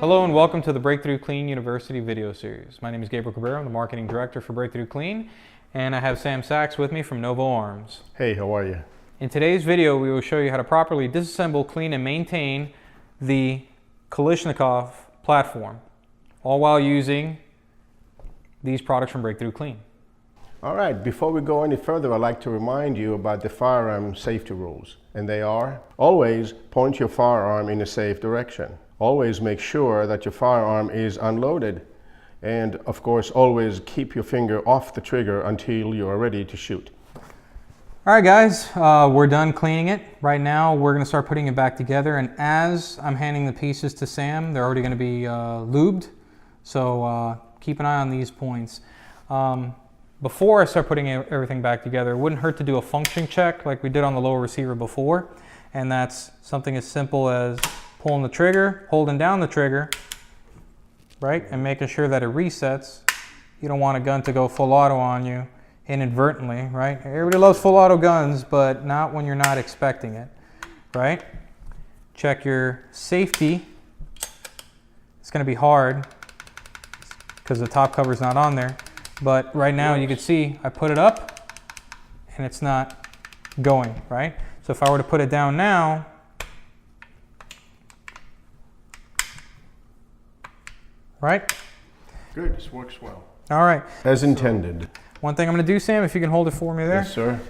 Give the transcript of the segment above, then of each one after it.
Hello and welcome to the Breakthrough Clean University video series. My name is Gabriel Cabrera. I'm the marketing director for Breakthrough Clean, and I have Sam Sachs with me from Novo Arms. Hey, how are you? In today's video, we will show you how to properly disassemble, clean, and maintain the Kalashnikov platform, all while using these products from Breakthrough Clean. All right, before we go any further, I'd like to remind you about the firearm safety rules. And they are: always point your firearm in a safe direction. Always make sure that your firearm is unloaded. And of course, always keep your finger off the trigger until you are ready to shoot. All right, guys, we're done cleaning it. Right now, we're gonna start putting it back together. And as I'm handing the pieces to Sam, they're already gonna be lubed. So keep an eye on these points. Before I start putting everything back together, it wouldn't hurt to do a function check like we did on the lower receiver before. And that's something as simple as pulling the trigger, holding down the trigger, right? And making sure that it resets. You don't want a gun to go full auto on you inadvertently, right? Everybody loves full auto guns, but not when you're not expecting it, right? Check your safety. It's gonna be hard because the top cover's not on there. But right now you can see I put it up and it's not going, right? So if I were to put it down now, right? Good, this works well. All right. As intended. So, one thing I'm gonna do, Sam, if you can hold it for me there. Yes, sir.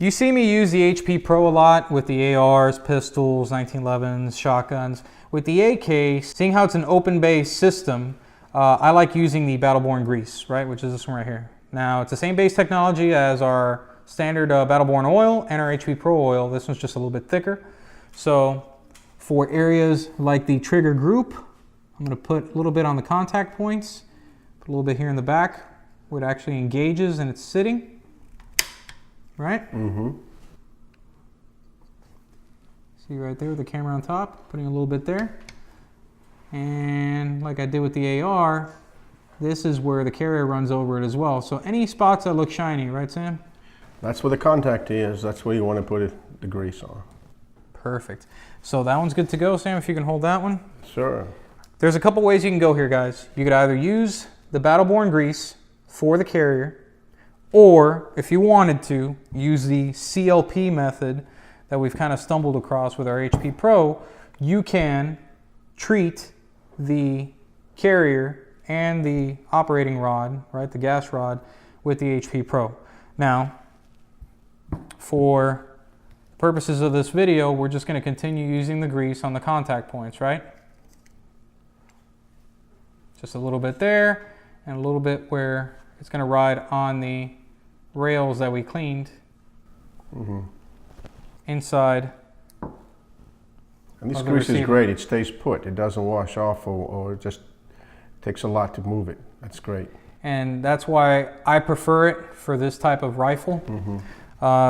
You see me use the HP Pro a lot with the ARs, pistols, 1911s, shotguns. With the AK, seeing how it's an open base system, I like using the Battleborn Grease, right, which is this one right here. Now, it's the same base technology as our standard Battleborn oil and our HP Pro oil. This one's just a little bit thicker. So for areas like the trigger group, I'm gonna put a little bit on the contact points, put a little bit here in the back where it actually engages and it's sitting, right? Mm-hmm. See right there with the camera on top, putting a little bit there. And like I did with the AR, this is where the carrier runs over it as well. So any spots that look shiny, right, Sam? That's where the contact is. That's where you want to put the grease on. Perfect. So that one's good to go, Sam, if you can hold that one. Sure. There's a couple ways you can go here, guys. You could either use the Battleborn Grease for the carrier, or if you wanted to, use the CLP method that we've kind of stumbled across with our HP Pro. You can treat the carrier and the operating rod, right, the gas rod, with the HP Pro. Now, for purposes of this video, we're just going to continue using the grease on the contact points, right? Just a little bit there, and a little bit where it's going to ride on the rails that we cleaned inside. And this grease is great. It stays put. It doesn't wash off or it just takes a lot to move it. That's great. And that's why I prefer it for this type of rifle,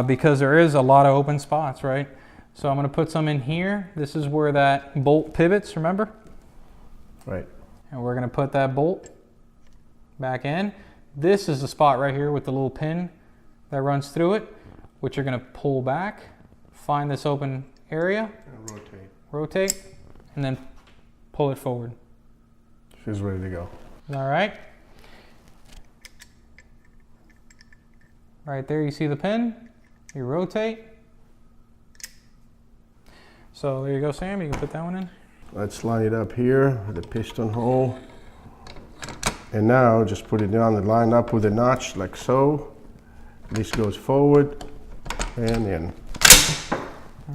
because there is a lot of open spots, right? So I'm going to put some in here. This is where that bolt pivots, remember? Right. And we're going to put that bolt back in. This is the spot right here with the little pin that runs through it, which you're going to pull back, find this open area, and rotate, and then pull it forward. She's ready to go. All right. Right there, you see the pin. You rotate. So there you go, Sam. You can put that one in. Let's line it up here with the piston hole. And now just put it down and line up with a notch like so. This goes forward and in.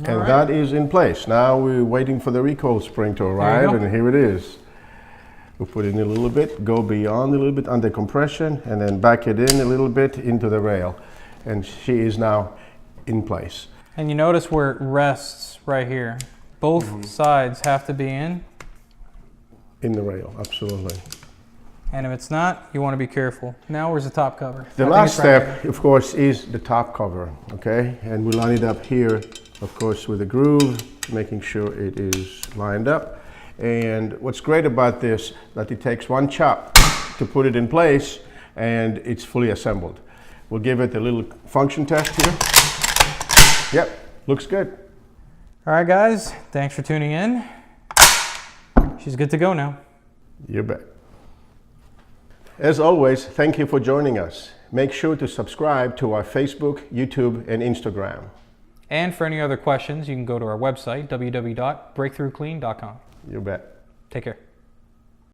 And that is in place. Now we're waiting for the recoil spring to arrive, and here it is. We'll put it in a little bit, go beyond a little bit under compression, and then back it in a little bit into the rail. And she is now in place. And you notice where it rests right here. Both sides have to be in. In the rail, absolutely. And if it's not, you want to be careful. Now where's the top cover? The last step, of course, is the top cover, okay? And we line it up here, of course, with a groove, making sure it is lined up. And what's great about this, that it takes one chop to put it in place, and it's fully assembled. We'll give it a little function test here. Yep, looks good. All right, guys, thanks for tuning in. She's good to go now. You bet. As always, thank you for joining us. Make sure to subscribe to our Facebook, YouTube, and Instagram. And for any other questions, you can go to our website, www.breakthroughclean.com. You bet. Take care.